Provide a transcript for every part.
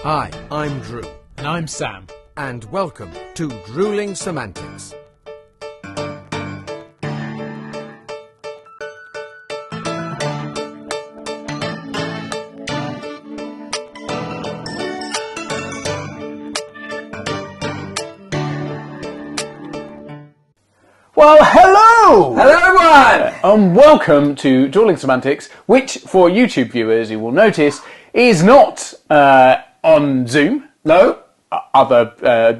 Hi, I'm Drew. And I'm Sam. And welcome to Drewling Samantics. Well, hello! Hello everyone! And welcome to Drewling Samantics, which for YouTube viewers you will notice is not on Zoom. No? Other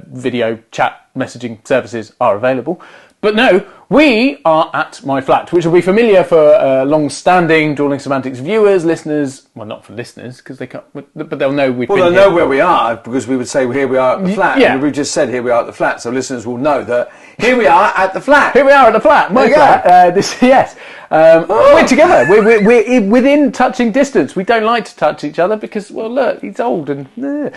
video chat messaging services are available. But no, we are at my flat, which will be familiar for long-standing Drewling Samantics viewers, listeners. Well, not for listeners, because they can't, but they'll know we've been here. Well, they'll know where we are, because we would say, well, here we are at the flat. Yeah. And we just said, here we are at the flat, so listeners will know that here we are at the flat. Here we are at the flat, my flat. Yes. We're together. We're within touching distance. We don't like to touch each other because, well, look, he's old and...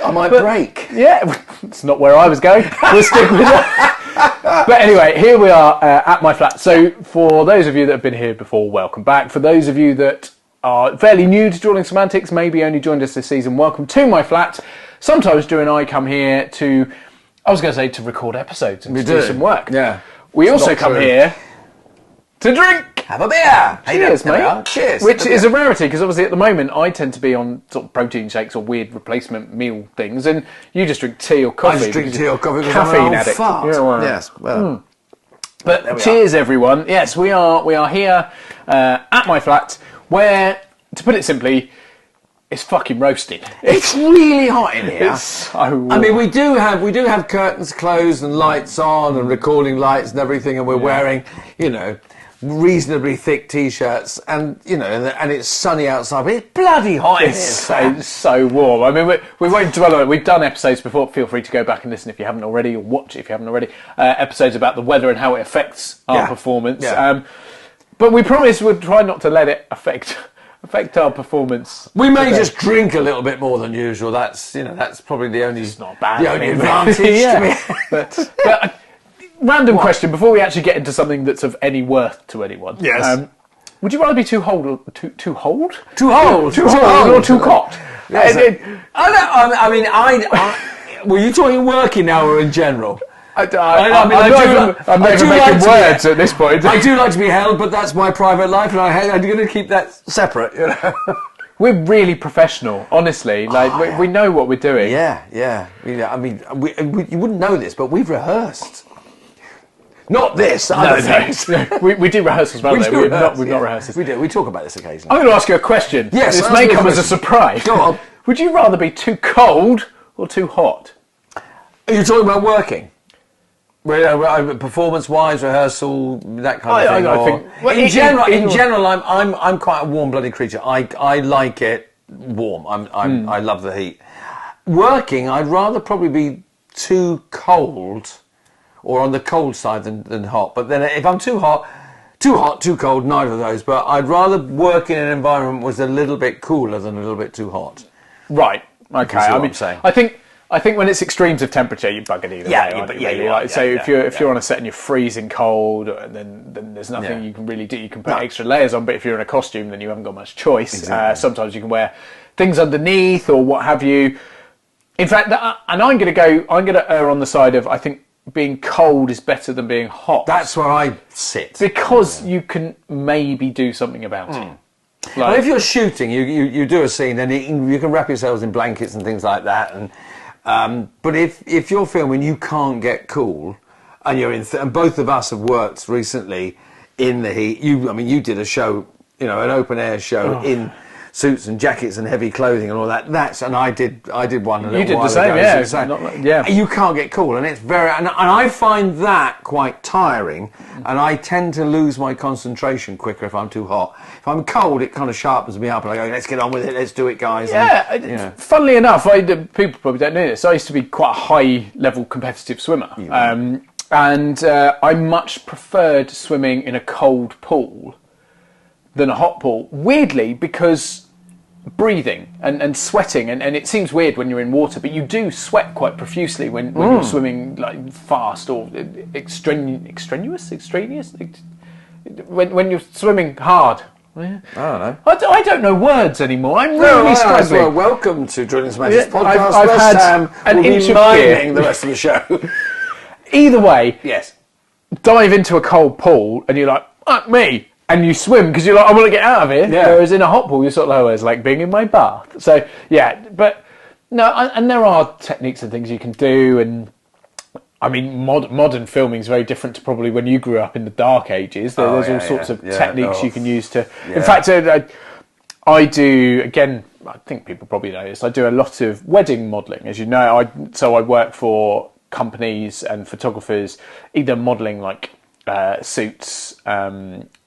I might break. Yeah, it's not where I was going. We'll stick with that. But anyway, here we are at my flat. So for those of you that have been here before, welcome back. For those of you that are fairly new to Drewling Samantics, maybe only joined us this season, welcome to my flat. Sometimes Drew and I come here to, I was going to say, to record episodes and to do some work. Yeah. We also come here to drink. Have a beer. Cheers, mate. Cheers. Which is a rarity, because obviously at the moment I tend to be on sort of protein shakes or weird replacement meal things, and you just drink tea or coffee. I just drink tea or coffee because caffeine I'm an old addict. fart. Yeah, well, yes, well. But cheers, everyone. Yes, we are here at my flat, where, to put it simply, it's fucking roasting. It's really hot in here. It's so warm. I mean, we do have curtains closed and lights on and recording lights and everything, and we're wearing, reasonably thick t-shirts, and and it's sunny outside, but it's bloody hot in here. It's so warm. I mean, we won't dwell on it. We've done episodes before. Feel free to go back and listen if you haven't already, or watch it if you haven't already. Episodes about the weather and how it affects our performance. Yeah. But we promise we'll try not to let it affect our performance. We may just drink a little bit more than usual. That's probably the only not bad. The only advantage. But random question before we actually get into something that's of any worth to anyone. Yes. Would you rather be too old or too old? Too old. Too old or too hot? Yes. Were you talking working now or in general? I'm not even making words at this point. I do like to be held, but that's my private life, and I'm going to keep that separate. We're really professional, honestly. We know what we're doing. Yeah. I mean, you wouldn't know this, but we've rehearsed. Not this. We do rehearsals, by the way. We've not rehearsed this. We do. We talk about this occasionally. I'm going to ask you a question. Yes. This may come as a surprise. Go on. Would you rather be too cold or too hot? Are you talking about working? Performance-wise, rehearsal, that kind of thing. I think. Well, in general, I'm quite a warm-blooded creature. I like it warm. I love the heat. Working, I'd rather probably be too cold, or on the cold side than hot. But then if I'm too hot, too cold, neither of those. But I'd rather work in an environment that was a little bit cooler than a little bit too hot. Right. Okay. I'm saying. I think when it's extremes of temperature, you're buggered either way. Aren't you, really? If you're on a set and you're freezing cold, then there's nothing you can really do. You can put extra layers on, but if you're in a costume, then you haven't got much choice. Exactly. Sometimes you can wear things underneath or what have you. In fact, and I'm going to err on the side of, I think being cold is better than being hot. That's where I sit. Because you can maybe do something about it. Well, if you're shooting, you do a scene, then you can wrap yourselves in blankets and things like that. And but if you're filming, you can't get cool, and you're in. And both of us have worked recently in the heat. You did a show, an open air show in suits and jackets and heavy clothing and all that. And I did one a little while ago. You did the same, yeah. You can't get cool, and it's and I find that quite tiring, and I tend to lose my concentration quicker if I'm too hot. If I'm cold, it kind of sharpens me up, and I go, let's get on with it, let's do it, guys. Yeah, funnily enough, people probably don't know this, I used to be quite a high-level competitive swimmer. And I much preferred swimming in a cold pool than a hot pool, weirdly, because breathing and sweating, and it seems weird when you're in water, but you do sweat quite profusely when you're swimming like fast or extraneous. When you're swimming hard, Yeah. I don't know. I don't know words anymore. I'm Well, really struggling. well, welcome to Drewling Samantics Yeah, podcast. I've where had Sam an will be inch of miming beer. the rest of the show. Either way, Yes. dive into a cold pool and you're like, fuck me. And you swim because you're like, I want to get out of here. Yeah. Whereas in a hot pool, you're sort of like, oh, it's like being in my bath. So, yeah, but no, and there are techniques and things you can do. And I mean, modern filming is very different to probably when you grew up in the dark ages. There's all sorts of techniques you can use to. Yeah. In fact, I do, again, I think people probably know this, I do a lot of wedding modelling, as you know. So I work for companies and photographers, either modelling like suits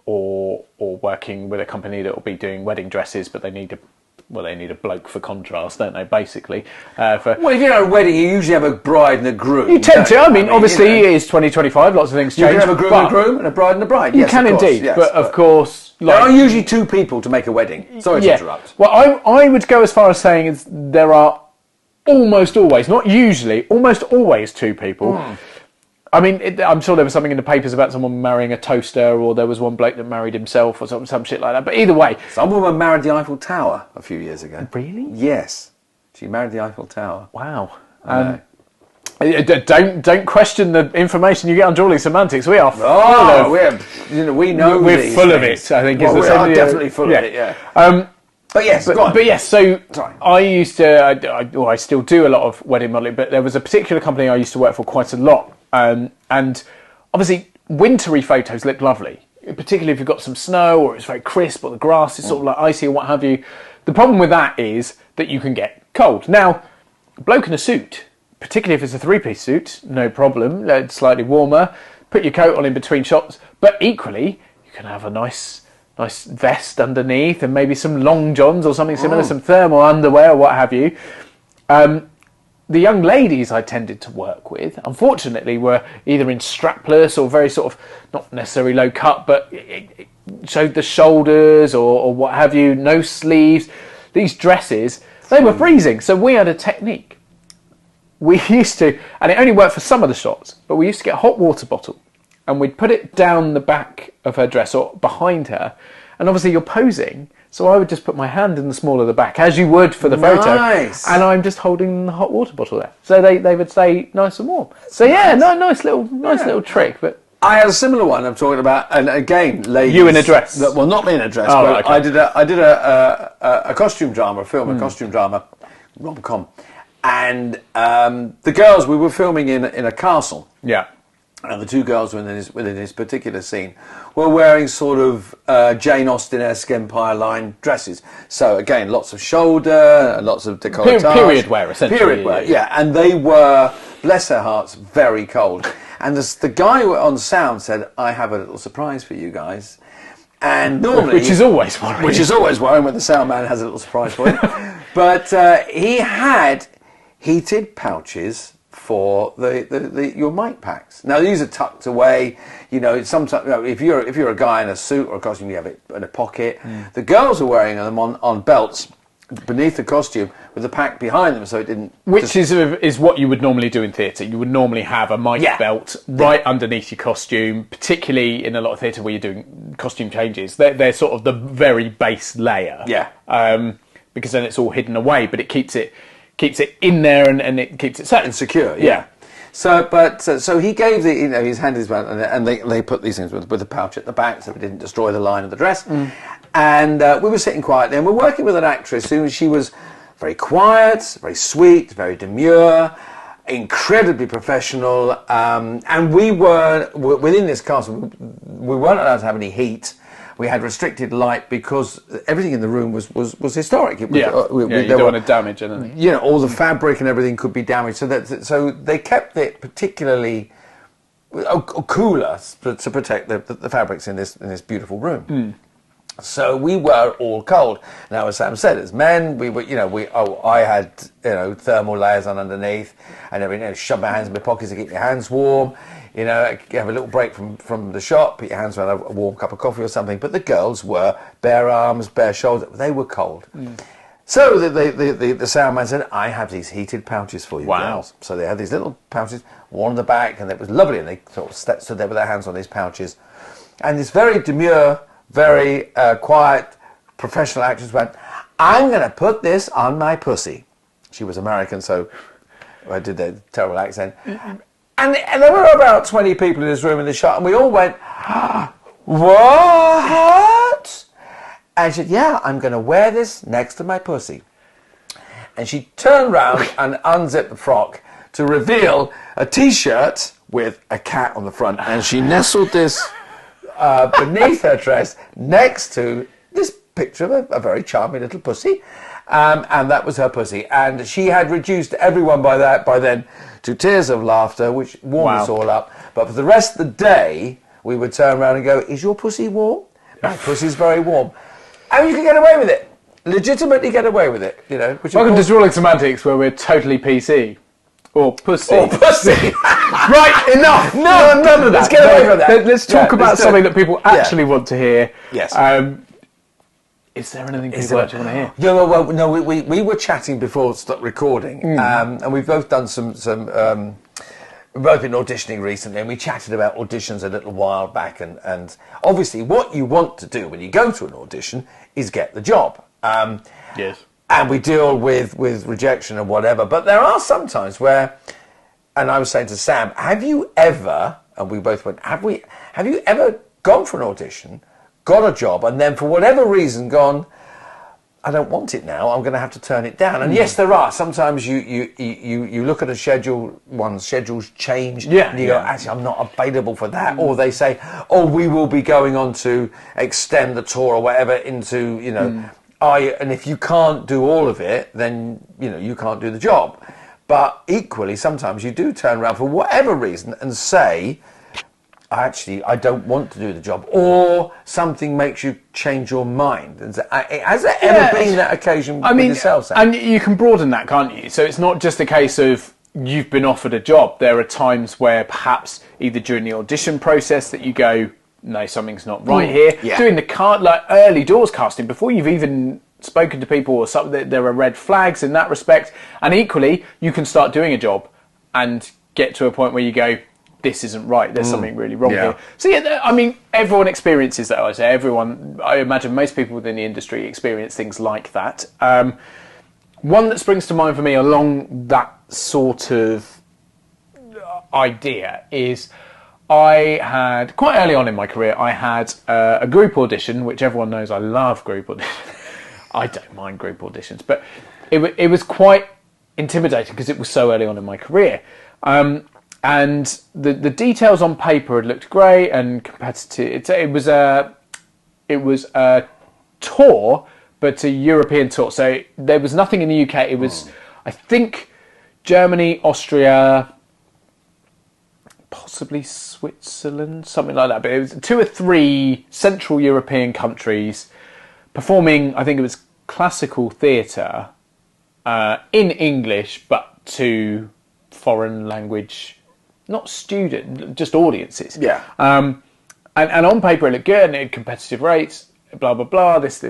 or working with a company that will be doing wedding dresses, but they need a bloke for contrast, don't they, basically? Well, if you're at a wedding, you usually have a bride and a groom. You tend to. I mean, obviously, you know, it is 2025, lots of things you change. can have a groom and a groom and a bride and a bride. You Yes, can of course, indeed, yes, but of course... there are usually two people to make a wedding. Sorry to interrupt. Well, I would go as far as saying is there are almost always, not usually, almost always two people. I mean, I'm sure there was something in the papers about someone marrying a toaster, or there was one bloke that married himself, or some shit like that. But either way... Some woman married the Eiffel Tower a few years ago. Really? Yes. She married the Eiffel Tower. Wow. I Don't question the information you get on Drewling Samantics. We are full Oh, of... we know We're these full of things. it, I think. Well, is we the are same- definitely full of it, yeah. But yes, go on. But yes, so Sorry. I used to, I still do a lot of wedding modelling, but there was a particular company I used to work for quite a lot. And obviously, wintry photos look lovely, particularly if you've got some snow or it's very crisp or the grass is sort of like icy or what have you. The problem with that is that you can get cold. Now, a bloke in a suit, particularly if it's a three-piece suit, no problem, it's slightly warmer, put your coat on in between shots, but equally, you can have a nice vest underneath and maybe some long johns or something similar, some thermal underwear or what have you. The young ladies I tended to work with, unfortunately, were either in strapless or very sort of, not necessarily low cut, but it showed the shoulders or what have you, no sleeves. These dresses, they were freezing. So we had a technique. We used to, and it only worked for some of the shots, but we used to get a hot water bottle and we'd put it down the back of her dress or behind her. And obviously you're posing, so I would just put my hand in the small of the back, as you would for the photo. Nice. And I'm just holding the hot water bottle there. So they would stay nice and warm. So yeah, nice little trick. But I had a similar one I'm talking about, and again, ladies... You in a dress? Well, not me in a dress, Oh, but right, okay. I did a costume drama, a film, a costume drama, rom-com. And the girls, we were filming in a castle. yeah. And the two girls within this particular scene were wearing sort of Jane Austen-esque Empire line dresses. So again, lots of shoulder, lots of décolletage. Period wear, essentially. Period wear, yeah. And they were, bless their hearts, very cold. And the guy on sound said, I have a little surprise for you guys. And normally... Which is always worrying. Which is always worrying when the sound man has a little surprise for you. But he had heated pouches for your mic packs. Now these are tucked away. You know, sometimes if you're a guy in a suit or a costume, you have it in a pocket. The girls are wearing them on belts beneath the costume with the pack behind them, so it didn't. Which is what you would normally do in theatre. You would normally have a mic belt right underneath your costume, particularly in a lot of theatre where you're doing costume changes. They're sort of the very base layer. Yeah. Because then it's all hidden away, but it keeps it in there and it keeps it safe and secure. Yeah. So he gave his hand is and they put these things with the pouch at the back so it didn't destroy the line of the dress. And we were sitting quietly and we're working with an actress who she was very quiet, very sweet, very demure, incredibly professional. And we were within this castle. We weren't allowed to have any heat. We had restricted light because everything in the room was historic. It was, you don't want to damage anything. You know, all the fabric and everything could be damaged. So they kept it particularly cooler to protect the fabrics in this beautiful room. So we were all cold. Now, as Sam said, as men, I had thermal layers on underneath, and everything. Shove my hands in my pockets to keep your hands warm. You know, have a little break from the shop, put your hands around a warm cup of coffee or something. But the girls were bare arms, bare shoulders. They were cold. So the sound man said, I have these heated pouches for you girls. So they had these little pouches, one on the back, and it was lovely. And they sort of stood there with their hands on these pouches. And this very demure very quiet, professional actress went, I'm going to put this on my pussy. She was American, so I did a terrible accent. And there were about 20 people in this room in the shot, and we all went, what? And she said, yeah, I'm going to wear this next to my pussy. And she turned round and unzipped the frock to reveal a T-shirt with a cat on the front. And she nestled this beneath her dress next to this picture of a very charming little pussy. And that was her pussy. And she had reduced everyone by then to tears of laughter, which warmed us all up. But for the rest of the day, we would turn around and go, is your pussy warm? My pussy's very warm. And you can get away with it. Legitimately get away with it, you know. Which Welcome to Drewling Samantics, where we're totally PC. Or pussy. Right, enough. No, none of that. Let's get away from that. Let's talk about something that people actually want to hear. Yes. Is there anything people actually want to hear? No, we were chatting before we stopped recording, and we've both done some we've both been auditioning recently, and we chatted about auditions a little while back, and obviously what you want to do when you go to an audition is get the job. Yes. And we deal with rejection and whatever, but there are some times where, and I was saying to Sam, have you ever, and we both went, have you ever gone for an audition, got a job, and then for whatever reason gone, I don't want it now, I'm going to have to turn it down? And yes, there are. Sometimes you look at a schedule, one's schedules change, and you go, actually, I'm not available for that. Or they say, oh, we will be going on to extend the tour or whatever into, you know, and if you can't do all of it, then, you know, you can't do the job. But equally, sometimes you do turn around for whatever reason and say, actually, I don't want to do the job, or something makes you change your mind. Has there ever been that occasion with yourself, Sam? And you can broaden that, can't you? So it's not just a case of you've been offered a job. There are times where perhaps either during the audition process that you go, no, something's not right here. Yeah. Doing the early doors casting before you've even spoken to people or something, there are red flags in that respect. And equally, you can start doing a job and get to a point where you go, this isn't right, there's something really wrong here. So yeah, I mean, everyone experiences that, I say. I imagine most people within the industry experience things like that. One that springs to mind for me along that sort of idea is I had, quite early on in my career, I had a group audition, which everyone knows I love group auditions. I don't mind group auditions, but it was quite intimidating because it was so early on in my career. And the details on paper had looked great and competitive. It was a tour, but a European tour. So there was nothing in the UK. It was, I think, Germany, Austria, possibly Switzerland, something like that. But it was 2 or 3 Central European countries performing, I think it was classical theatre in English, but to foreign language, not student, just audiences. Yeah. And on paper it looked good, and it had competitive rates, blah, blah, blah, this.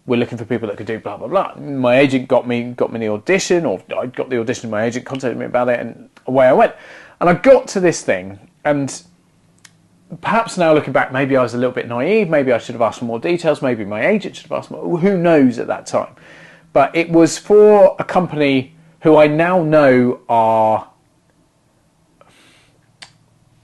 We're looking for people that could do blah, blah, blah. My agent got me the audition, or I got the audition, my agent contacted me about it, and away I went. And I got to this thing, and perhaps now looking back, maybe I was a little bit naive, maybe I should have asked for more details, maybe my agent should have asked more, who knows at that time. But it was for a company who I now know are...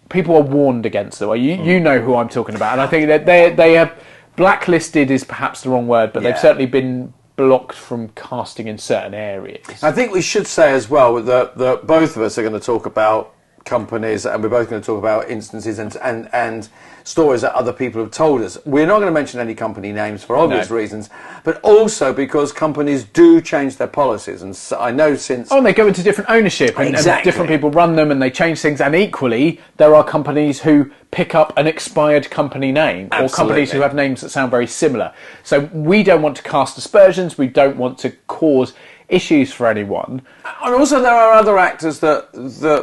People are warned against them. You know who I'm talking about, and I think that they are... Blacklisted is perhaps the wrong word, but they've certainly been blocked from casting in certain areas. I think we should say as well that both of us are going to talk about companies, and we're both going to talk about instances and stories that other people have told us. We're not going to mention any company names for obvious reasons, but also because companies do change their policies. And so I know since... Oh, and they go into different ownership, and different people run them, and they change things. And equally, there are companies who pick up an expired company name, or companies who have names that sound very similar. So we don't want to cast aspersions. We don't want to cause issues for anyone. And also there are other actors that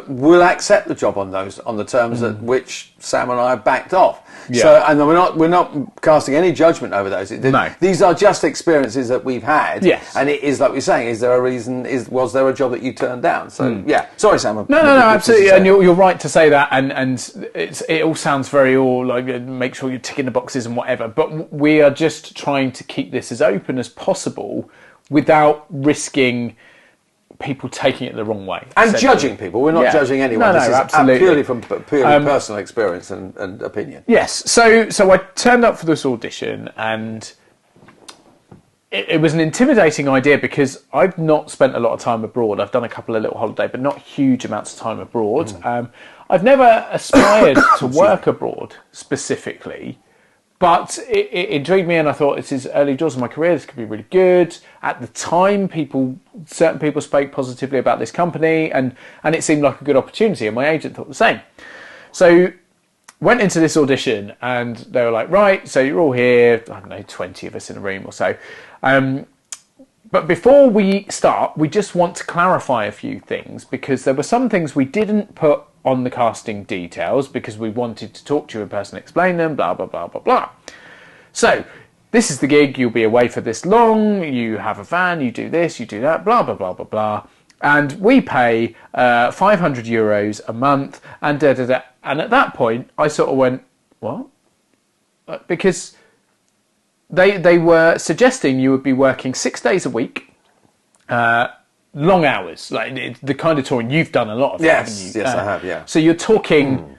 will accept the job on the terms at which Sam and I have backed off. Yeah. So, and we're not casting any judgment over those. These are just experiences that we've had. Yes. And it is like we're saying, is there a reason, was there a job that you turned down? So yeah. Sorry, Sam. No, absolutely. And you're right to say that, and it all sounds very like make sure you're ticking the boxes and whatever, but we are just trying to keep this as open as possible without risking people taking it the wrong way. And judging people. We're not judging anyone. No, this is absolutely. purely from personal experience and opinion. Yes. So I turned up for this audition, and it was an intimidating idea because I've not spent a lot of time abroad. I've done a couple of little holidays, but not huge amounts of time abroad. I've never aspired to work abroad specifically, but it intrigued me, and I thought this is early doors of my career. This could be really good. At the time, certain people spoke positively about this company, and it seemed like a good opportunity, and my agent thought the same. So went into this audition, and they were like, right, so you're all here, I don't know, 20 of us in a room or so. But before we start, we just want to clarify a few things, because there were some things we didn't put on the casting details because we wanted to talk to you in person, explain them, blah, blah, blah, blah, blah. So this is the gig, you'll be away for this long, you have a van, you do this, you do that, blah, blah, blah, blah, blah. And we pay €500 a month, and da, da, da. And at that point, I sort of went, what? Because they were suggesting you would be working 6 days a week, long hours, like the kind of touring you've done a lot of. Yes, haven't you? yes, I have, yeah. So you're talking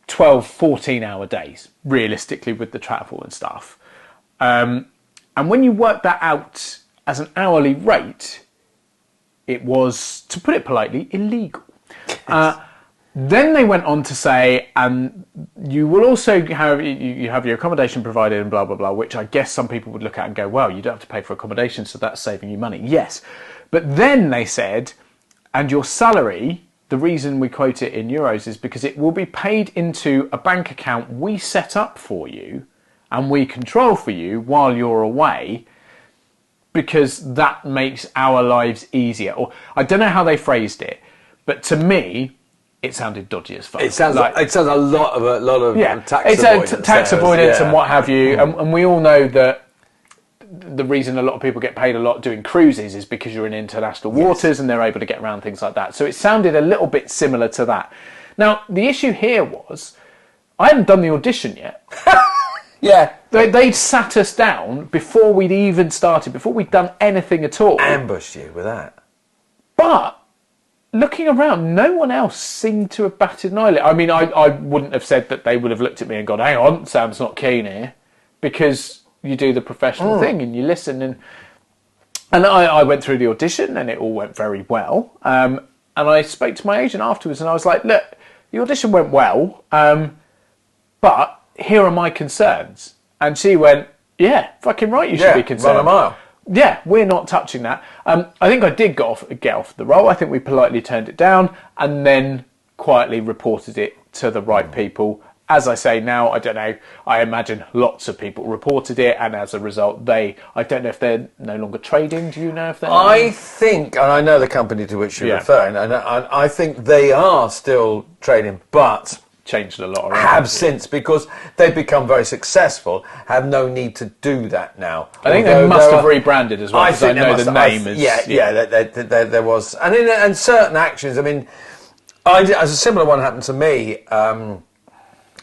12, 14-hour days, realistically, with the travel and stuff. And when you work that out as an hourly rate, it was, to put it politely, illegal. Then they went on to say, and you will also have you have your accommodation provided and blah, blah, blah, which I guess some people would look at and go, well, you don't have to pay for accommodation, so that's saving you money. Yes. But then they said, and your salary, the reason we quote it in euros is because it will be paid into a bank account we set up for you and we control for you while you're away, because that makes our lives easier. Or I don't know how they phrased it, but to me, it sounded dodgy as fuck. It sounds like a lot of tax avoidance. It's tax avoidance and what have you. And we all know that the reason a lot of people get paid a lot doing cruises is because you're in international waters and they're able to get around things like that. So it sounded a little bit similar to that. Now, the issue here was, I hadn't done the audition yet. Yeah. They'd sat us down before we'd even started, before we'd done anything at all. Ambushed you with that. But looking around, no one else seemed to have batted an eyelid. I mean, I wouldn't have said that they would have looked at me and gone, hang on, Sam's not keen here, because you do the professional thing and you listen. And I went through the audition and it all went very well. And I spoke to my agent afterwards and I was like, look, the audition went well, but here are my concerns. And she went, yeah, fucking right, you should be concerned. Run a mile. Yeah, we're not touching that. I think I did get off the roll. I think we politely turned it down and then quietly reported it to the right people. As I say now, I don't know, I imagine lots of people reported it, and as a result, I don't know if they're no longer trading. Do you know if they're... I think, and I know the company to which you're referring, and I think they are still trading, but... changed a lot around. Have since, because they've become very successful, have no need to do that now. I think they must have rebranded as well, because I know the name is... There was. And certain actions, I mean, as a similar one happened to me,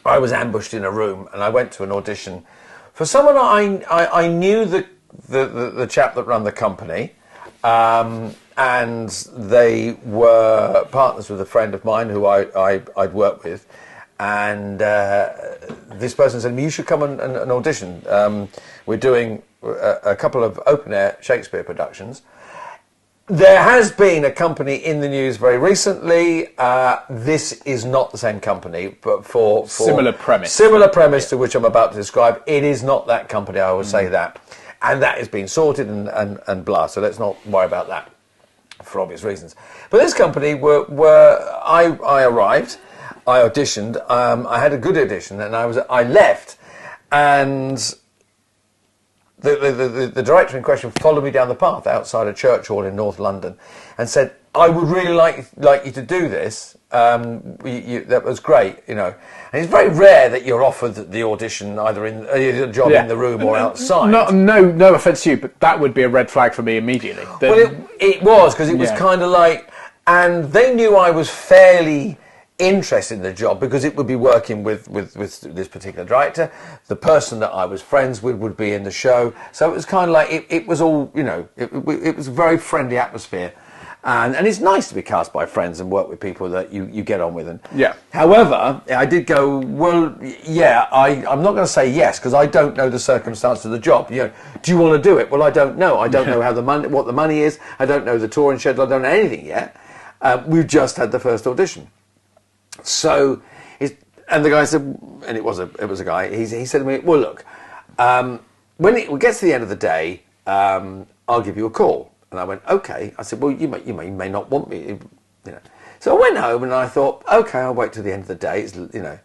I was ambushed in a room and I went to an audition for someone I knew the chap that ran the company, and they were partners with a friend of mine who I'd worked with, and this person said to me, you should come and audition. We're doing a couple of open-air Shakespeare productions. There has been a company in the news very recently. This is not the same company, but for similar premise. Similar premise to which I'm about to describe. It is not that company, I would say that. And that has been sorted and blah, so let's not worry about that for obvious reasons. But this company I arrived, I auditioned, I had a good audition, and I left, and the director in question followed me down the path outside a church hall in North London and said, I would really like you to do this. That was great, you know. And it's very rare that you're offered the audition either in a job in the room or outside. No offence to you, but that would be a red flag for me immediately. Well, it was, because it was kind of like, and they knew I was fairly interested in the job because it would be working with this particular director. The person that I was friends with would be in the show. So it was kind of like, it was all, you know, it was a very friendly atmosphere. And it's nice to be cast by friends and work with people that you get on with. And yeah. However, I did go, well, yeah, I'm not going to say yes because I don't know the circumstance of the job. You know, do you want to do it? Well, I don't know. I don't know how what the money is. I don't know the touring schedule. I don't know anything yet. We've just had the first audition. So, and the guy said, and it was a guy. He said to me, well, look, when it gets to the end of the day, I'll give you a call. And I went, okay. I said, well, you may not want me, you know. So I went home and I thought, okay, I'll wait till the end of the day, you know.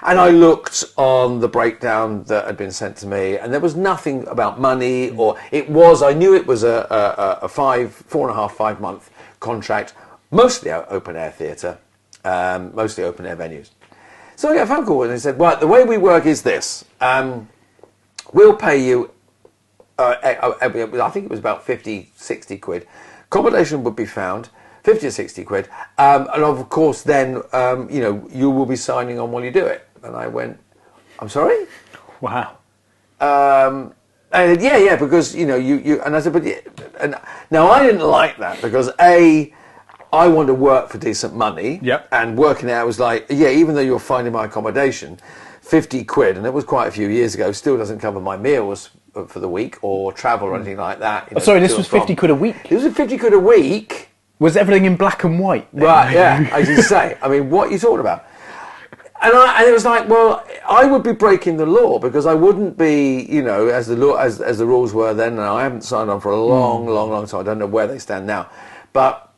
And I looked on the breakdown that had been sent to me, and there was nothing about money, or I knew it was a 4.5, 5 month contract, mostly open air theatre, mostly open air venues. So I got a phone call and they said, right, the way we work is this. We'll pay you, I think it was about 50, 60 quid. Accommodation would be found, 50 or 60 quid. And of course then, you know, you will be signing on while you do it. And I went, I'm sorry? Wow. And yeah, because, you know, you and I said, but yeah, and now I didn't like that because I want to work for decent money. Yep. And working out was like, yeah, even though you're finding my accommodation, 50 quid, and it was quite a few years ago, still doesn't cover my meals for the week or travel or anything like that. You know, sorry, this was 50 quid a week? This was 50 quid a week. Was everything in black and white? Right, yeah, as you say. I mean, what are you talking about? And it was like, well, I would be breaking the law because I wouldn't be, you know, as the rules were then, and I haven't signed on for a long time. I don't know where they stand now. But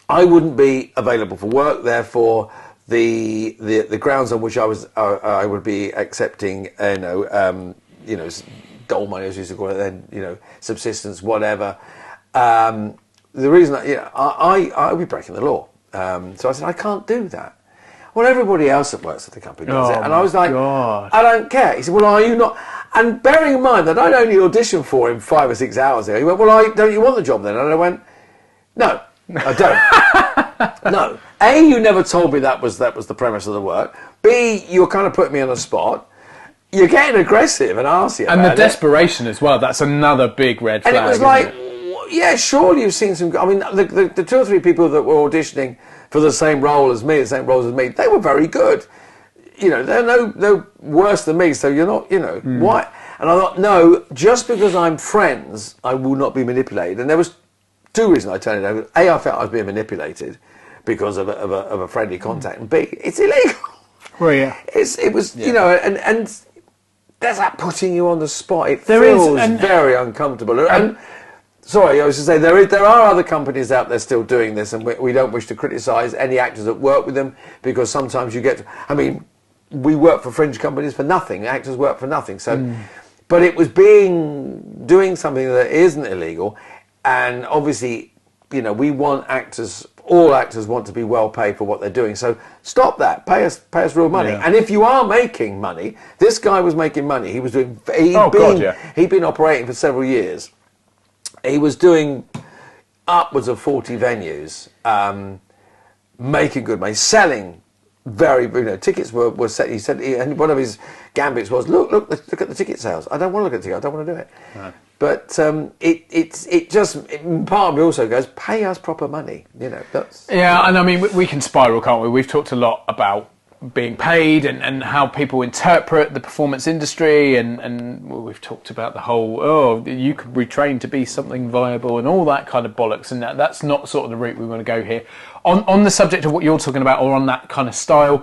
I wouldn't be available for work, therefore the grounds on which I would be accepting, you know, dole money, as we used to call it then, you know, subsistence, whatever. The reason I would be breaking the law. So I said, I can't do that. Well, everybody else that works at the company does it. And I was like, God. I don't care. He said, well, are you not? And bearing in mind that I'd only auditioned for him 5 or 6 hours ago, he went, well, don't you want the job then? And I went, no, I don't. No. A, you never told me that was the premise of the work. B, you're kind of putting me on the spot. You're getting aggressive and arsey about it. And the desperation as well, that's another big red flag. And it was like, yeah, surely you've seen some... I mean, the 2 or 3 people that were auditioning for the same role as me, they were very good. You know, they're no worse than me, so you're not, you know, why? And I thought, no, just because I'm friends, I will not be manipulated. And there was 2 reasons I turned it over. A, I felt I was being manipulated because of a friendly contact, and B, it's illegal. Well, yeah. It was, you know, and there's that putting you on the spot. It feels very uncomfortable. And sorry, I was to say there are other companies out there still doing this, and we don't wish to criticise any actors that work with them because sometimes you get. I mean, we work for fringe companies for nothing. Actors work for nothing. So, but it was doing something that isn't illegal, and obviously, you know, we want actors. All actors want to be well paid for what they're doing. So stop that. Pay us real money. Yeah. And if you are making money, this guy was making money. He was doing. He'd been operating for several years. He was doing upwards of 40 venues, making good money, selling very, you know, tickets were set. He said, and one of his gambits was, look at the ticket sales. I don't want to look at the ticket. I don't want to do it. No. But it just part of me also goes, pay us proper money. You know, that's yeah. And I mean, we can spiral, can't we? We've talked a lot about being paid and how people interpret the performance industry and we've talked about the whole you could retrain to be something viable and all that kind of bollocks, and that's not sort of the route we want to go here. On the subject of what you're talking about, or on that kind of style,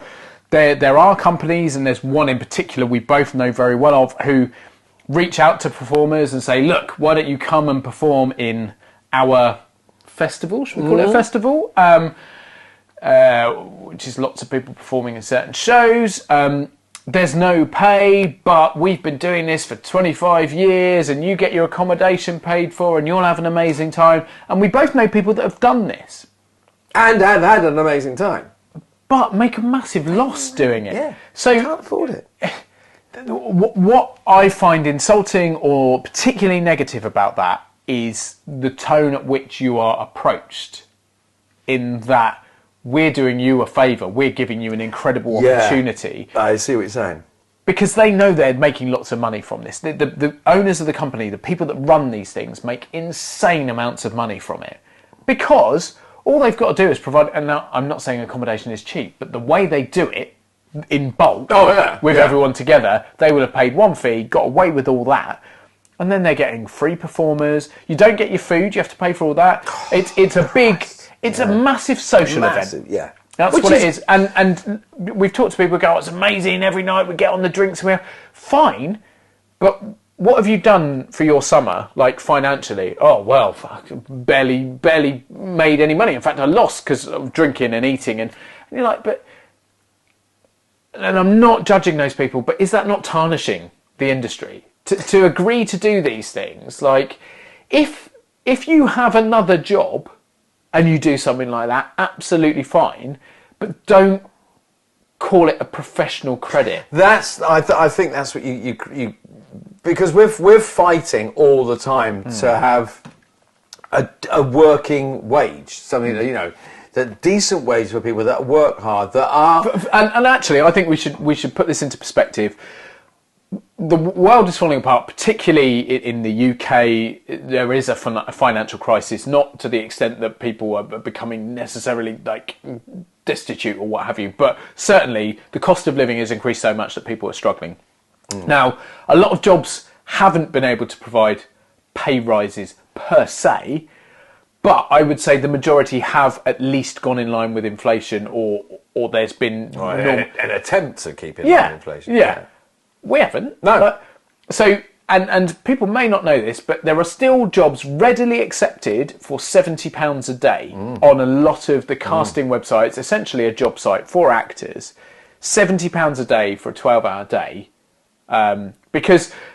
there are companies, and there's one in particular we both know very well of, who reach out to performers and say, look, why don't you come and perform in our festival, should we call it a festival? Which is lots of people performing in certain shows. There's no pay, but we've been doing this for 25 years and you get your accommodation paid for and you'll have an amazing time. And we both know people that have done this. And have had an amazing time. But make a massive loss doing it. Yeah, so you can't afford it. What I find insulting or particularly negative about that is the tone at which you are approached, in that we're doing you a favour. We're giving you an incredible opportunity. I see what you're saying. Because they know they're making lots of money from this. The owners of the company, the people that run these things, make insane amounts of money from it. Because all they've got to do is provide, and now I'm not saying accommodation is cheap, but the way they do it in bulk with everyone together, they would have paid one fee, got away with all that, and then they're getting free performers. You don't get your food, you have to pay for all that. It's a massive social event. Yeah. That's what it is. And we've talked to people who go, oh, it's amazing, every night we get on the drinks and fine, but what have you done for your summer, like financially? Oh, well, fuck, barely made any money. In fact, I lost because of drinking and eating. And you're like, and I'm not judging those people, but is that not tarnishing the industry? To agree to do these things, like, if you have another job and you do something like that, absolutely fine, but don't call it a professional credit. I think that's what you because we're fighting all the time to have a working wage, something that that decent wage for people that work hard, that are and actually, I think we should put this into perspective. The world is falling apart, particularly in the UK. There is a financial crisis, not to the extent that people are becoming necessarily like destitute or what have you, but certainly the cost of living has increased so much that people are struggling. Now, a lot of jobs haven't been able to provide pay rises per se, but I would say the majority have at least gone in line with inflation, or there's been an attempt to keep in line with inflation. Yeah. We haven't. No. So, and people may not know this, but there are still jobs readily accepted for £70 a day on a lot of the casting websites, essentially a job site for actors. £70 a day for a 12-hour day. And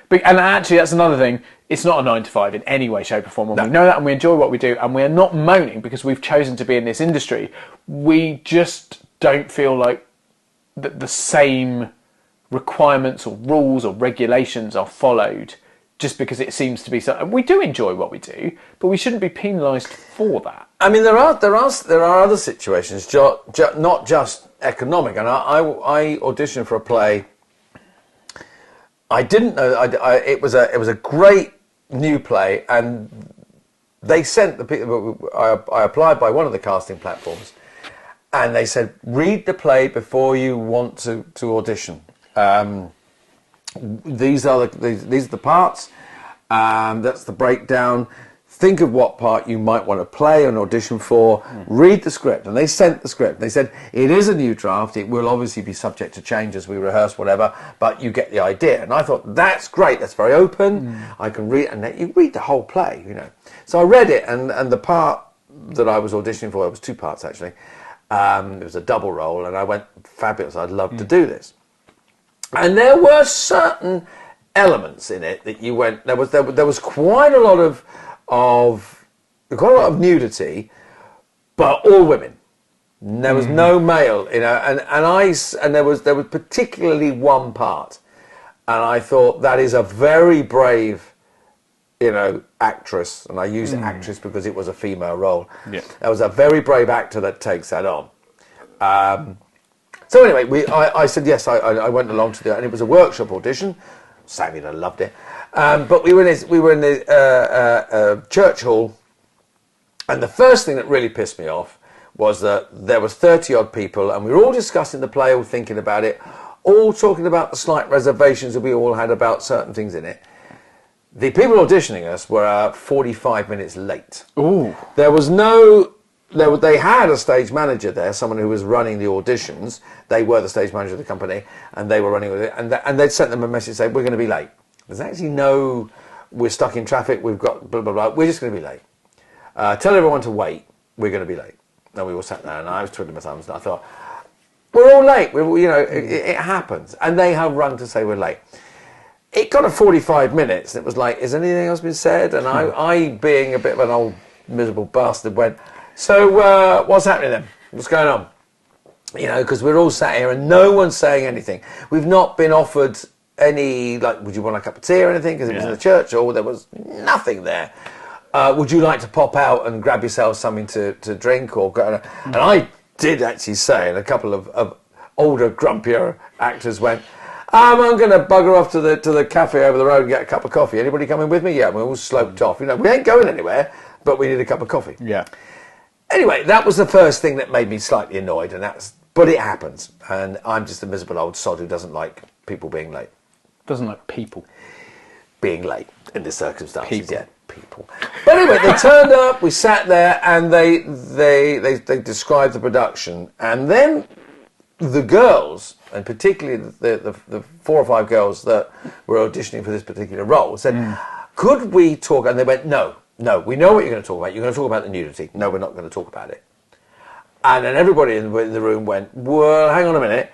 actually that's another thing, it's not a 9 to 5 in any way, shape or form. And we know that, and we enjoy what we do, and we are not moaning because we've chosen to be in this industry. We just don't feel like the same requirements or rules or regulations are followed just because it seems to be so. We do enjoy what we do, but we shouldn't be penalised for that. I mean, there are other situations, not just economic. And I auditioned for a play. I didn't know. It was a great new play, and they sent the people. I applied by one of the casting platforms, and they said, read the play before you want to audition. These are the parts. That's the breakdown. Think of what part you might want to play and audition for. Read the script. And they sent the script. They said, it is a new draft. It will obviously be subject to change as we rehearse, whatever, but you get the idea. And I thought, that's great. That's very open. I can read, and you read the whole play, So I read it, and the part that I was auditioning for, it was 2 parts actually. It was a double role, and I went, fabulous, I'd love to do this. And there were certain elements in it that you went. There was quite a lot of nudity, but all women. There was no male, and there was particularly one part, and I thought that is a very brave, actress, and I use actress because it was a female role. Yeah. That was a very brave actor that takes that on. So anyway, I said yes. I went along to and it was a workshop audition. Samuel loved it, but we were in the church hall, and the first thing that really pissed me off was that there was 30 odd people, and we were all discussing the play, all thinking about it, all talking about the slight reservations that we all had about certain things in it. The people auditioning us were 45 minutes late. Ooh. There was no. They had a stage manager there, someone who was running the auditions. They were the stage manager of the company, and they were running with it. And they'd sent them a message saying, we're going to be late. There's actually no, we're stuck in traffic, we've got blah, blah, blah. We're just going to be late. Tell everyone to wait. We're going to be late. And we all sat there, and I was twiddling my thumbs, and I thought, we're all late. It happens. And they have rung to say we're late. It got to 45 minutes, and it was like, has anything else been said? And I being a bit of an old miserable bastard, went, so what's happening then? What's going on? Because we're all sat here and no one's saying anything. We've not been offered any, would you want a cup of tea or anything? Because it was in the church hall, there was nothing there. Would you like to pop out and grab yourself something to drink or go? And I did actually say, and a couple of older, grumpier actors went, I'm going to bugger off to the cafe over the road and get a cup of coffee. Anybody coming with me? Yeah, we all sloped off. We ain't going anywhere, but we need a cup of coffee. Yeah. Anyway, that was the first thing that made me slightly annoyed, but it happens. And I'm just a miserable old sod who doesn't like people being late. Doesn't like people. Being late in the circumstances, People. yeah, people. But anyway, they turned up, we sat there, and they described the production. And then the girls, and particularly the 4 or 5 girls that were auditioning for this particular role, said, could we talk? And they went, no, we know what you're going to talk about. You're going to talk about the nudity. No, we're not going to talk about it. And then everybody in the room went, well, hang on a minute,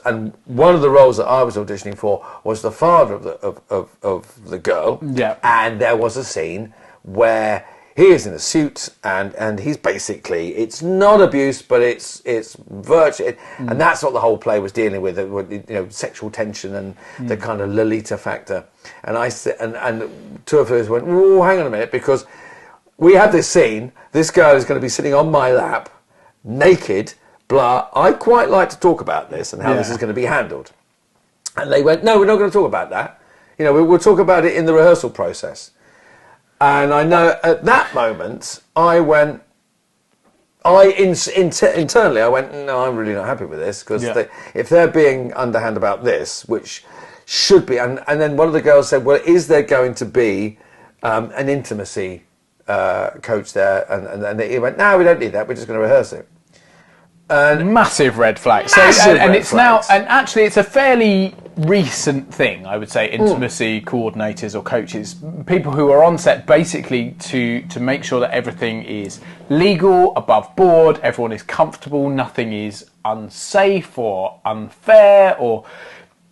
and one of the roles that I was auditioning for was the father of the girl. Yeah. And there was a scene where he is in a suit, and he's basically, it's not abuse, but it's virtue, and that's what the whole play was dealing with, sexual tension and the kind of Lolita factor. And I said, and 2 of us went, oh, hang on a minute, because we have this scene. This girl is going to be sitting on my lap, naked, blah. I quite like to talk about this and how this is going to be handled. And they went, no, we're not going to talk about that. We'll talk about it in the rehearsal process. And I know at that moment, internally, I went, no, I'm really not happy with this, because if they're being underhand about this, which should be, and then one of the girls said, well, is there going to be an intimacy coach there? And he went, no, we don't need that, we're just going to rehearse it. And massive red flag. And actually it's a fairly recent thing, I would say, intimacy coordinators or coaches, people who are on set basically to make sure that everything is legal, above board, everyone is comfortable, nothing is unsafe or unfair, or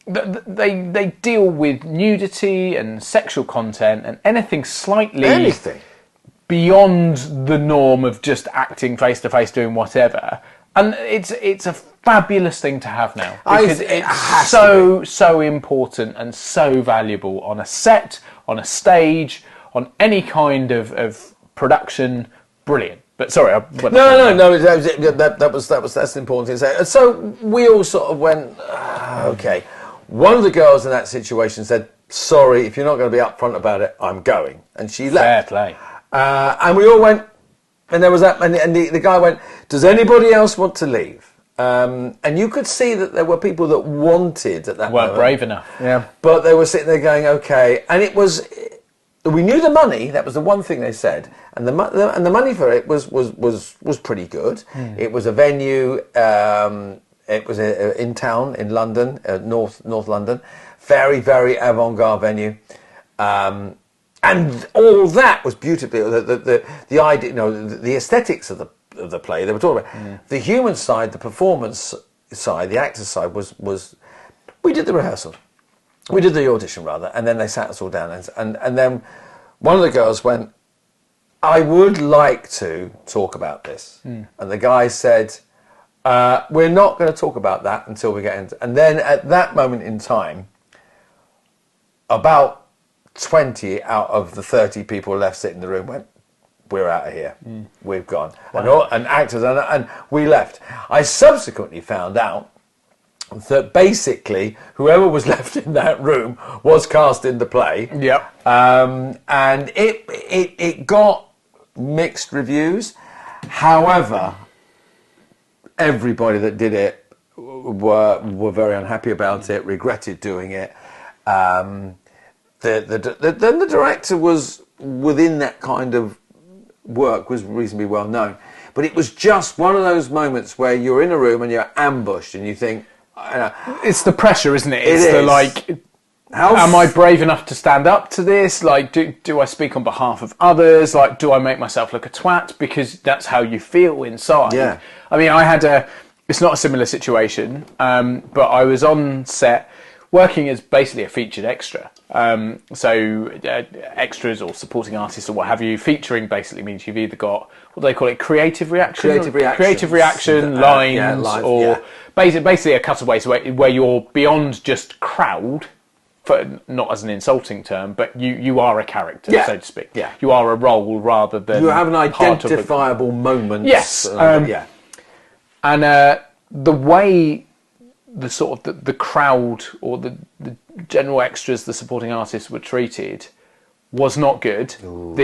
they deal with nudity and sexual content and anything slightly beyond the norm of just acting face to face, doing whatever. And it's a fabulous thing to have now, because it's so important and so valuable on a set, on a stage, on any kind of production. Brilliant. But sorry, that's the important thing to say. So we all sort of went, okay. One of the girls in that situation said, sorry, if you're not going to be upfront about it, I'm going. And she left. Fair play. And we all went, and there was that, and the guy went, does anybody else want to leave? And you could see that there were people that wanted at that moment. Weren't brave enough. Yeah. But they were sitting there going, okay. And we knew the money, that was the one thing they said. And the money for it was pretty good. It was a venue, it was in town, in London, North London. Very, very avant-garde venue. And all that was beautifully, the idea, the aesthetics of the play they were talking about. The human side, the performance side, the actor's side was we did the rehearsal. We did the audition, rather, and then they sat us all down. And then one of the girls went, I would like to talk about this. And the guy said, we're not going to talk about that until we get into... And then at that moment in time, about 20 out of the 30 people left sitting in the room went, we're out of here. We've gone. Wow. And actors, and we left. I subsequently found out that basically whoever was left in that room was cast in the play. Yep. And it got mixed reviews. However, everybody that did it were very unhappy about it, regretted doing it. The director was within that kind of work, was reasonably well known, but it was just one of those moments where you're in a room and you're ambushed and you think, it's the pressure, isn't it? It's am I brave enough to stand up to this? Like, do I speak on behalf of others? Like, do I make myself look a twat? Because that's how you feel inside. Yeah. I mean, it's not a similar situation, but I was on set working as basically a featured extra. Extras or supporting artists or what have you, featuring basically means you've either got, what do they call it, creative reaction, lines, or basically a cutaways where you're beyond just crowd, not as an insulting term, but you are a character, so to speak. Yeah. You are a role rather than... You have an identifiable moment. Yes. And the way the sort of the crowd or the general extras, the supporting artists were treated was not good. Ooh.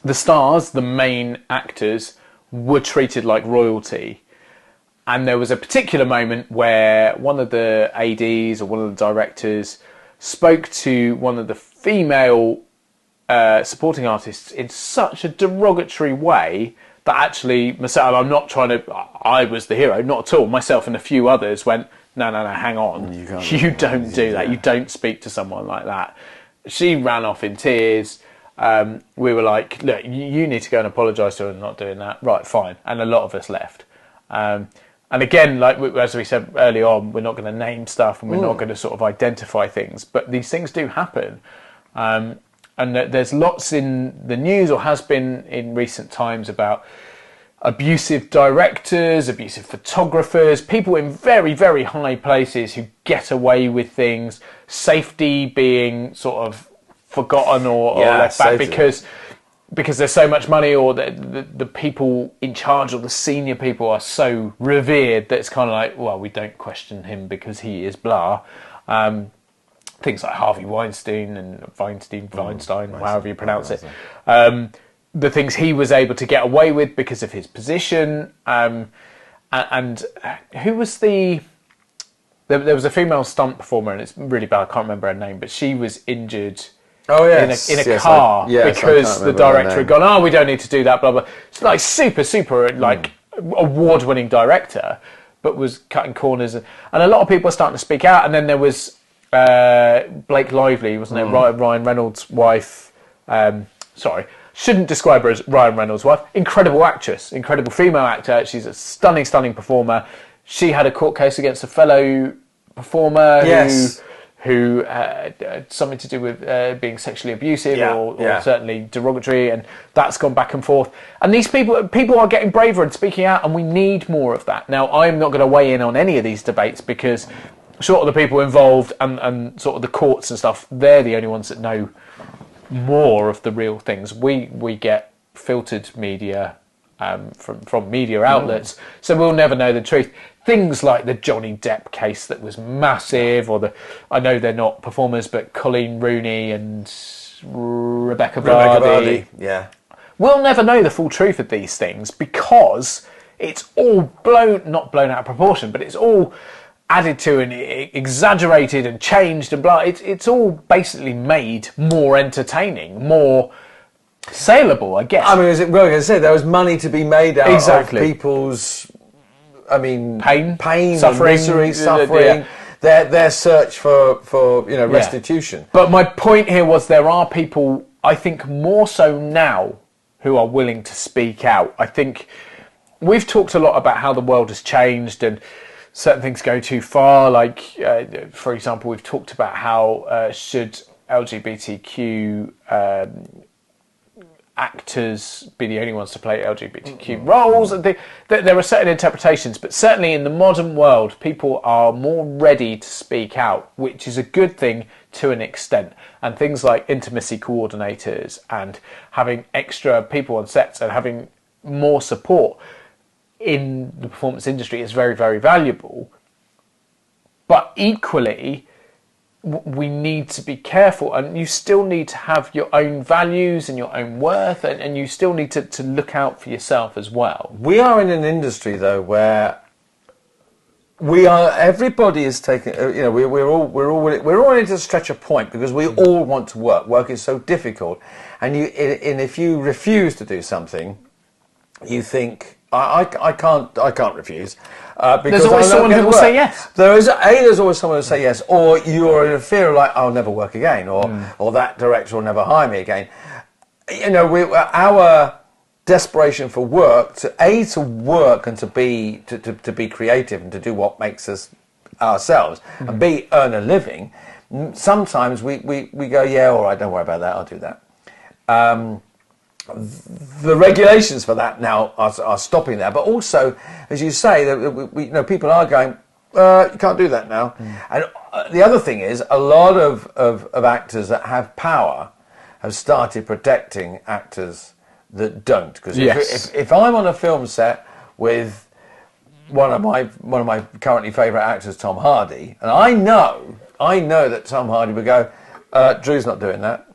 The stars, the main actors, were treated like royalty. And there was a particular moment where one of the ADs or one of the directors spoke to one of the female supporting artists in such a derogatory way that actually, myself, I'm not trying to, I was the hero, not at all. Myself and a few others went, no, hang on. You don't do that. You don't speak to someone like that. She ran off in tears. We were like, look, you need to go and apologise to her and not doing that. Right, fine. And a lot of us left. And again, like as we said early on, we're not going to name stuff and we're not going to sort of identify things. But these things do happen. And there's lots in the news, or has been in recent times, about abusive directors, abusive photographers, people in very, very high places who get away with things, safety being sort of forgotten or left back because there's so much money, or the people in charge or the senior people are so revered that it's kind of like, well, we don't question him because he is blah. Things like Harvey Weinstein and Weinstein, however you pronounce it. The things he was able to get away with because of his position. And who was there was a female stunt performer, and it's really bad, I can't remember her name, but she was injured in a car because the director had gone, oh, we don't need to do that, blah, blah. It's like super, like, award-winning director, but was cutting corners. And a lot of people are starting to speak out, and then there was Blake Lively, wasn't it? Ryan Reynolds' wife. Shouldn't describe her as Ryan Reynolds' wife. Incredible actress, incredible female actor. She's a stunning performer. She had a court case against a fellow performer who had something to do with being sexually abusive or certainly derogatory, and that's gone back and forth. And these people are getting braver and speaking out, and we need more of that. Now, I'm not going to weigh in on any of these debates because sort of the people involved and sort of the courts and stuff, they're the only ones that know more of the real things. We get filtered media from media outlets, so we'll never know the truth. Things like the Johnny Depp case that was massive, or I know they're not performers, but Colleen Rooney and Rebecca Vardy. Yeah. We'll never know the full truth of these things because it's all not blown out of proportion, but it's all added to and exaggerated and changed and blah. It's all basically made more entertaining, more saleable, I guess. I mean, as I said, there was money to be made out of people's, pain, suffering, misery, suffering. Their search for restitution. But my point here was there are people, I think more so now, who are willing to speak out. I think we've talked a lot about how the world has changed and certain things go too far. Like, for example, we've talked about how should LGBTQ actors be the only ones to play LGBTQ roles. And there are certain interpretations, but certainly in the modern world, people are more ready to speak out, which is a good thing to an extent. And things like intimacy coordinators and having extra people on sets and having more support in the performance industry is very, very valuable. But equally, we need to be careful, and you still need to have your own values and your own worth, and you still need to look out for yourself as well. We are in an industry though where everybody is taking, we're all ready to stretch a point because we all want to work. Work is so difficult, and if you refuse to do something, you think, I can't refuse. Because there's always someone who will say yes. There's always someone who will say yes, or you're in fear of like, I'll never work again, or that director will never hire me again. Our desperation for work, to work and to be creative and to do what makes us ourselves, and B, earn a living. Sometimes we go, yeah, all right, don't worry about that, I'll do that. The regulations for that now are stopping there, but also, as you say, that people are going, you can't do that now. And the other thing is, a lot of actors that have power have started protecting actors that don't. Because if I'm on a film set with one of my currently favourite actors, Tom Hardy, and I know that Tom Hardy would go, Drew's not doing that.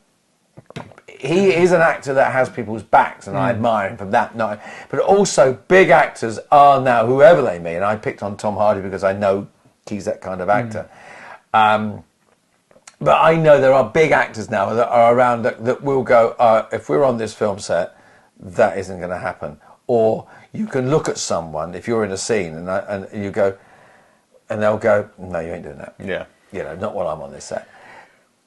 He is an actor that has people's backs, and I admire him for that. No, but also big actors are now, whoever they may, and I picked on Tom Hardy because I know he's that kind of actor. But I know there are big actors now that are around that will go, if we're on this film set, that isn't going to happen. Or you can look at someone, if you're in a scene, and you go, and they'll go, no, you ain't doing that. Yeah. You know, not while I'm on this set.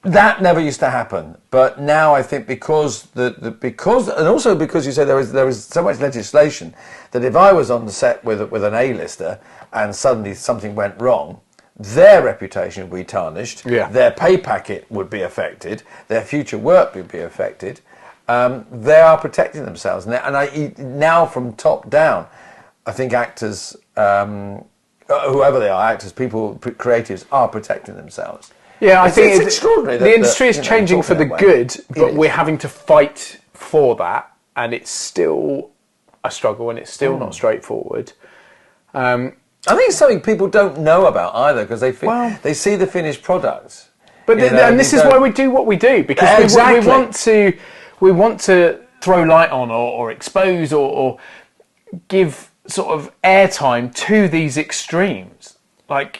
That never used to happen, but now I think because and also because you say there is so much legislation that if I was on the set with an A-lister and suddenly something went wrong, their reputation would be tarnished, their pay packet would be affected, their future work would be affected. They are protecting themselves, now from top down, I think actors, whoever they are, actors, people, creatives, are protecting themselves. Yeah, I think it's extraordinary. The industry is changing for the good, but we're having to fight for that, and it's still a struggle, and it's still not straightforward. I think it's something people don't know about either, because they see the finished product. But and this is why we do what we do, because we want to throw light on or expose or give sort of airtime to these extremes. But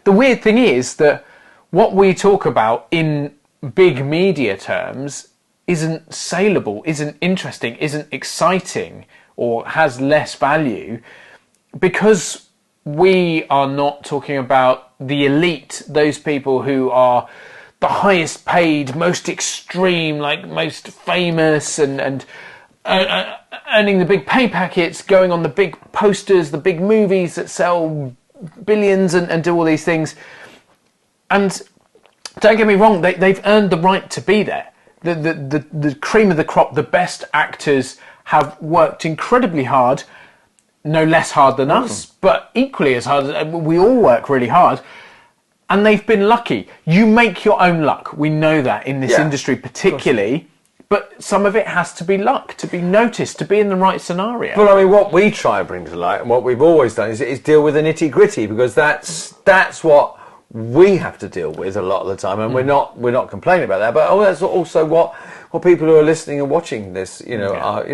the weird thing is that what we talk about in big media terms isn't saleable, isn't interesting, isn't exciting, or has less value, because we are not talking about the elite, those people who are the highest paid, most extreme, most famous, and earning the big pay packets, going on the big posters, the big movies that sell billions and do all these things. And don't get me wrong, they've earned the right to be there. The cream of the crop, the best actors have worked incredibly hard, no less hard than us, but equally as hard. We all work really hard, and they've been lucky. You make your own luck. We know that in this industry particularly. But some of it has to be luck, to be noticed, to be in the right scenario. But I mean, what we try and bring to light, and what we've always done, is deal with the nitty gritty, because that's what we have to deal with a lot of the time, and we're not complaining about that. But that's also what people who are listening and watching this, are.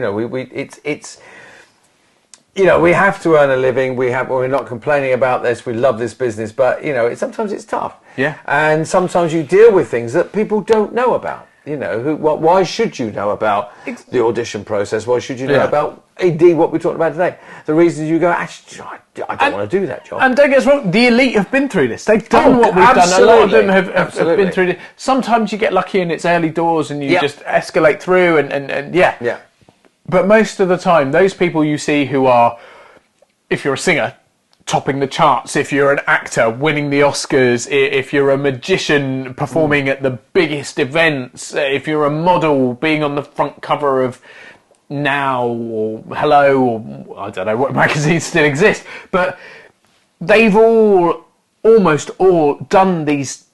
We have to earn a living. We're not complaining about this. We love this business, but sometimes it's tough. Yeah. And sometimes you deal with things that people don't know about. Why should you know about the audition process? Why should you know about, indeed, what we talked about today? The reasons you go, actually, I don't want to do that job. And don't get us wrong, the elite have been through this. They've done what we've done. A lot of them have been through this. Sometimes you get lucky and it's early doors and you just escalate through and. But most of the time, those people you see who are, if you're a singer, topping the charts, if you're an actor winning the Oscars, if you're a magician performing at the biggest events, if you're a model being on the front cover of Now or Hello, or I don't know what magazines still exist, but they've almost all done these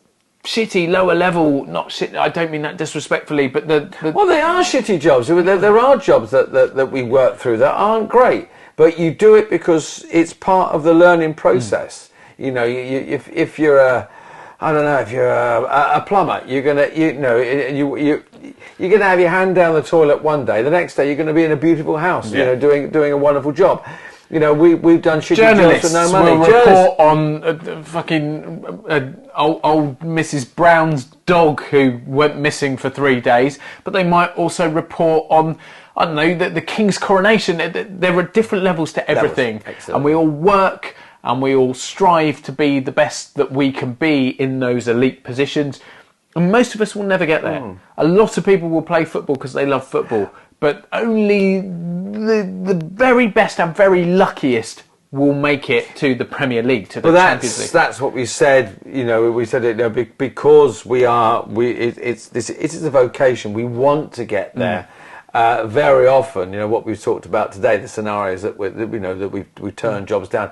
shitty lower level, not shit, I don't mean that disrespectfully, but well, they are shitty jobs. There are jobs that we work through that aren't great. But you do it because it's part of the learning process. If you're a plumber, you're gonna have your hand down the toilet one day. The next day, you're going to be in a beautiful house, doing a wonderful job. We've done shitty jobs for no money. Will report on fucking old Mrs. Brown's dog who went missing for 3 days, but they might also report on, I don't know, the King's coronation. There are different levels to everything, and we all work and we all strive to be the best that we can be in those elite positions. And most of us will never get there. A lot of people will play football because they love football, but only the very best and very luckiest will make it to the Premier League, to the Champions League. That's what we said. We said it because it is a vocation. We want to get there. Very often, what we've talked about today, the scenarios that we turn jobs down,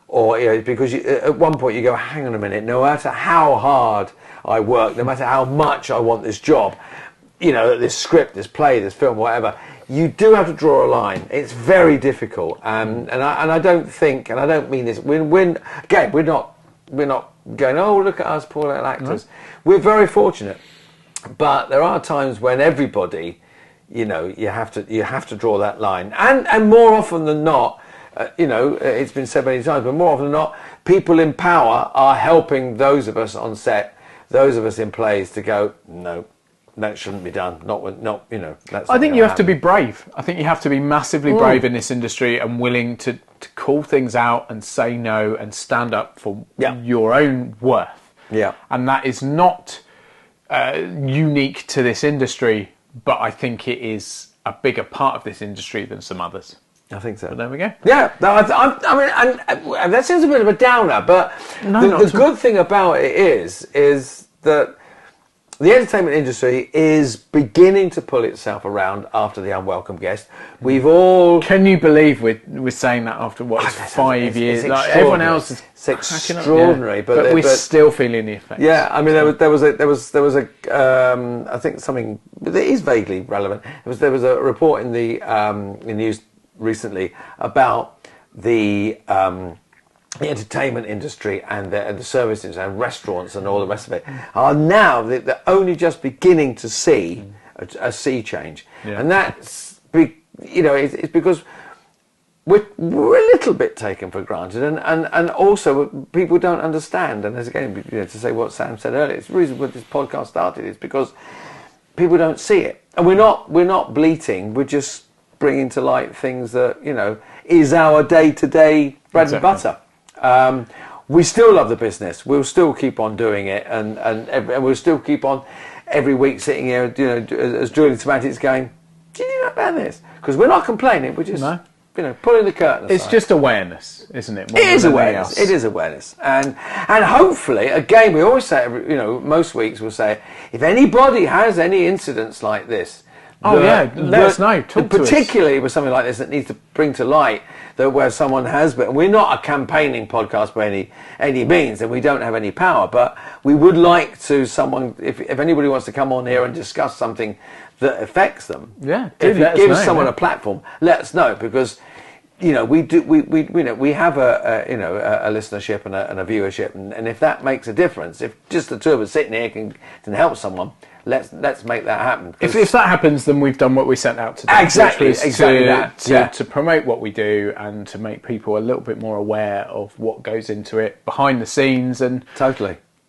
or because at one point you go, hang on a minute, no matter how hard I work, no matter how much I want this job, this script, this play, this film, whatever, you do have to draw a line. It's very difficult, and I don't think, and I don't mean this. We're not going, oh, look at us, poor little actors. No. We're very fortunate, but there are times when everybody, you have to draw that line, and more often than not, it's been said many times, but more often than not, people in power are helping those of us on set, those of us in plays, to go, no. That shouldn't be done. I think you have to be brave. I think you have to be massively brave in this industry and willing to call things out and say no and stand up for your own worth. Yeah. And that is not unique to this industry, but I think it is a bigger part of this industry than some others. I think so. But there we go. Yeah. I mean, and that seems a bit of a downer, but the good thing about it is that the entertainment industry is beginning to pull itself around after The Unwelcome Guest. We've all... Can you believe we're saying that after, 5 years? It's like, everyone else is extraordinary, but we're still feeling the effects. Yeah, I mean, there was a I think something that is vaguely relevant. There was a report in the news recently about the entertainment industry and the service industry and restaurants and all the rest of it are now they're only just beginning to see a sea change, and that's it's because we're a little bit taken for granted, and also people don't understand. And as again, to say what Sam said earlier, it's the reason why this podcast started is because people don't see it, and we're not bleating. We're just bringing to light things that is our day-to-day bread and butter. We still love the business. We'll still keep on doing it, and we'll still keep on every week sitting here, as Drewling Samantics going, do you know about this? Because we're not complaining. We're just pulling the curtain aside. It's just awareness, isn't it? It is awareness. It is awareness, and hopefully, again, we always say, most weeks we'll say, if anybody has any incidents like this. Let us know. Talk to us. Particularly with something like this that needs to bring to light that where someone has been. We're not a campaigning podcast by any means, and we don't have any power. But we would like to if anybody wants to come on here and discuss something that affects them. Yeah, if it gives someone a platform, let us know, because we have a listenership and a viewership, and if that makes a difference, if just the two of us sitting here can help someone. Let's make that happen. If that happens, then we've done what we set out to do. Exactly that. To promote what we do and to make people a little bit more aware of what goes into it behind the scenes and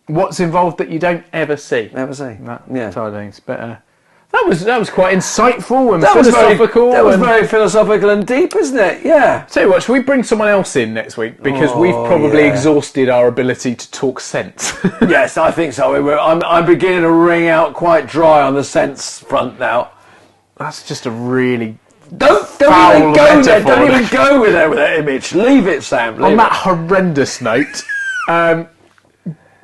what's involved that you don't ever see. Never see. Side of things. But that was quite insightful and philosophical. That was very philosophical and deep, isn't it? Yeah. Tell you what, should we bring someone else in next week? Because we've probably exhausted our ability to talk sense. Yes, I think so. I'm beginning to wring out quite dry on the sense front now. That's just a really Don't even go there. Don't even go with that image. Leave it, Sam. On that horrendous note,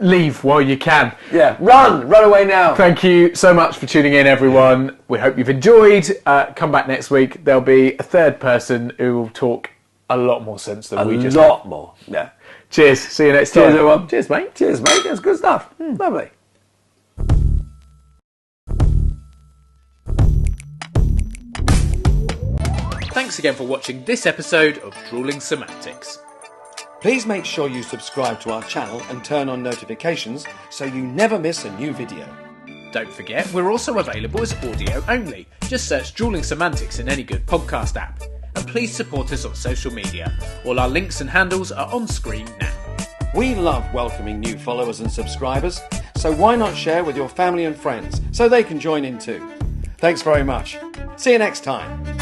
leave while you can. Yeah, run away now. Thank you so much for tuning in, everyone. We hope you've enjoyed. Come back next week. There'll be a third person who will talk a lot more sense than we just A lot more. Yeah. Cheers. See you next time. Cheers, everyone. Cheers, mate. Cheers, mate. That's good stuff. Lovely. Thanks again for watching this episode of Drewling Samantics. Please make sure you subscribe to our channel and turn on notifications so you never miss a new video. Don't forget, we're also available as audio only. Just search Drewling Samantics in any good podcast app. And please support us on social media. All our links and handles are on screen now. We love welcoming new followers and subscribers, so why not share with your family and friends so they can join in too. Thanks very much. See you next time.